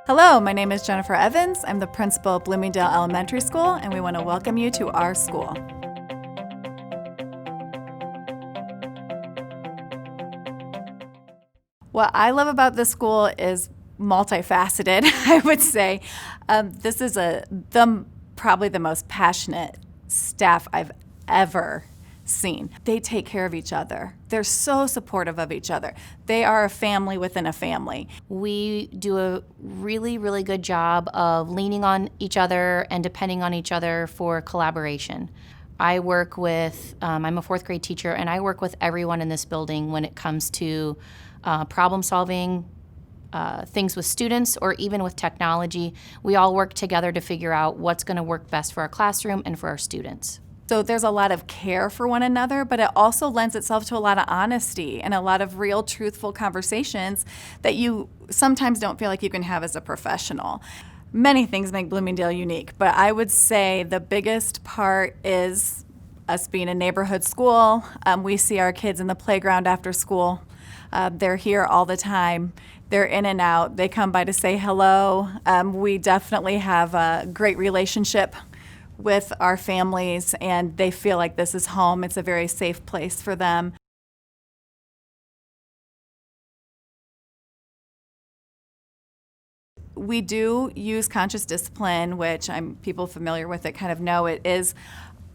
Hello, my name is Jennifer Evans. I'm the principal of Bloomingdale Elementary School, and we want to welcome you to our school. What I love about this school is multifaceted, I would say. This is probably the most passionate staff I've ever seen. They take care of each other. They're so supportive of each other. They are a family within a family. We do a really, really good job of leaning on each other and depending on each other for collaboration. I work with, I'm a fourth grade teacher, and I work with everyone in this building when it comes to problem solving, things with students, or even with technology. We all work together to figure out what's going to work best for our classroom and for our students. So there's a lot of care for one another, but it also lends itself to a lot of honesty and a lot of real, truthful conversations that you sometimes don't feel like you can have as a professional. Many things make Bloomingdale unique, but I would say the biggest part is us being a neighborhood school. We see our kids in the playground after school. They're here all the time. They're in and out. They come by to say hello. We definitely have a great relationship with our families, and they feel like this is home. It's a very safe place for them. We do use conscious discipline, which people familiar with it kind of know it is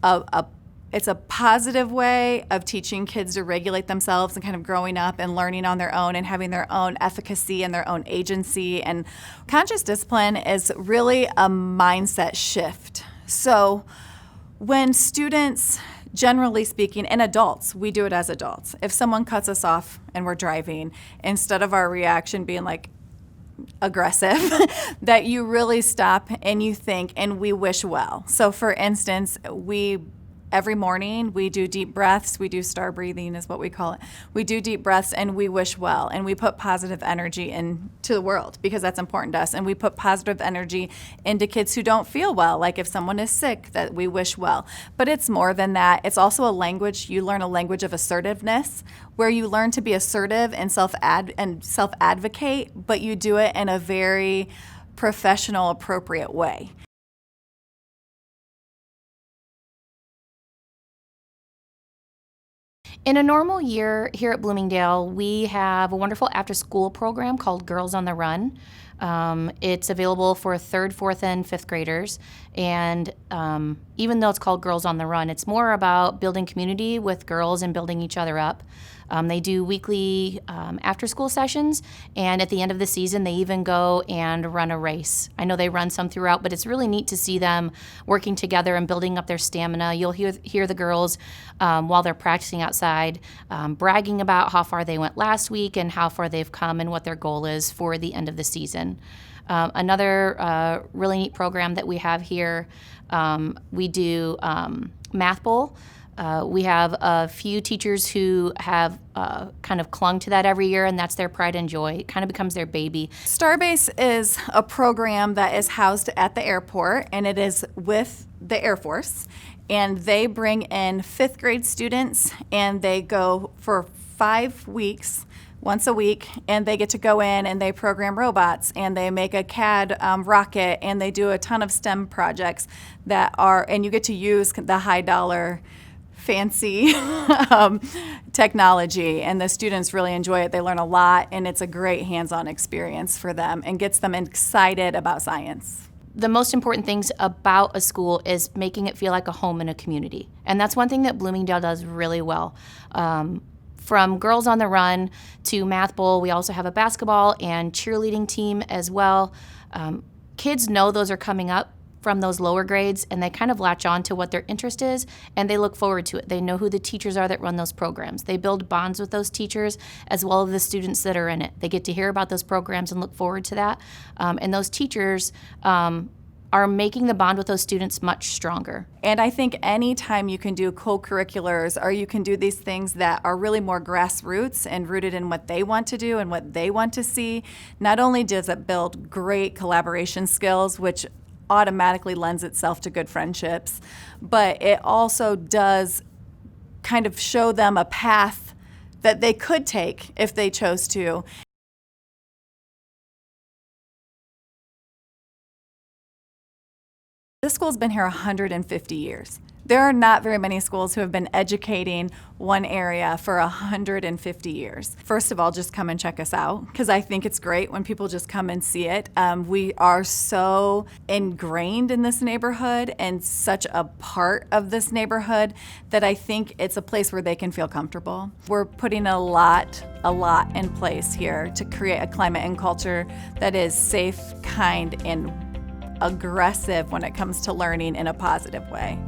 it's a positive way of teaching kids to regulate themselves and kind of growing up and learning on their own and having their own efficacy and their own agency. And conscious discipline is really a mindset shift. So when students, generally speaking, and adults, we do it as adults. If someone cuts us off and we're driving, instead of our reaction being like aggressive, that you really stop and you think and we wish well. So for instance, every morning we do deep breaths. We do star breathing is what we call it. We do deep breaths and we wish well, and we put positive energy into the world because that's important to us. And we put positive energy into kids who don't feel well, like if someone is sick, that we wish well. But it's more than that. It's also a language. You learn a language of assertiveness, where you learn to be assertive and self-advocate, but you do it in a very professional, appropriate way. In a normal year here at Bloomingdale, we have a wonderful after-school program called Girls on the Run. It's available for 3rd, 4th, and 5th graders. And even though it's called Girls on the Run, it's more about building community with girls and building each other up. They do weekly after-school sessions, and at the end of the season, they even go and run a race. I know they run some throughout, but it's really neat to see them working together and building up their stamina. You'll hear the girls while they're practicing outside bragging about how far they went last week and how far they've come and what their goal is for the end of the season. Another really neat program that we have here, we do Math Bowl. We have a few teachers who have kind of clung to that every year, and that's their pride and joy. It kind of becomes their baby. Starbase is a program that is housed at the airport, and it is with the Air Force. And they bring in 5th grade students, and they go for 5 weeks, once a week, and they get to go in and they program robots, and they make a CAD rocket, and they do a ton of STEM projects and you get to use the high dollar fancy technology, and the students really enjoy it. They learn a lot, and it's a great hands-on experience for them and gets them excited about science. The most important things about a school is making it feel like a home and a community. And that's one thing that Bloomingdale does really well. From Girls on the Run to Math Bowl, we also have a basketball and cheerleading team as well. Kids know those are coming up from those lower grades, and they kind of latch on to what their interest is, and they look forward to it. They know who the teachers are that run those programs. They build bonds with those teachers as well as the students that are in it. They get to hear about those programs and look forward to that. And those teachers are making the bond with those students much stronger. And I think anytime you can do co-curriculars, or you can do these things that are really more grassroots and rooted in what they want to do and what they want to see, not only does it build great collaboration skills, which automatically lends itself to good friendships, but it also does kind of show them a path that they could take if they chose to. This school's been here 150 years. There are not very many schools who have been educating one area for 150 years. First of all, just come and check us out, because I think it's great when people just come and see it. We are so ingrained in this neighborhood and such a part of this neighborhood that I think it's a place where they can feel comfortable. We're putting a lot in place here to create a climate and culture that is safe, kind, and aggressive when it comes to learning in a positive way.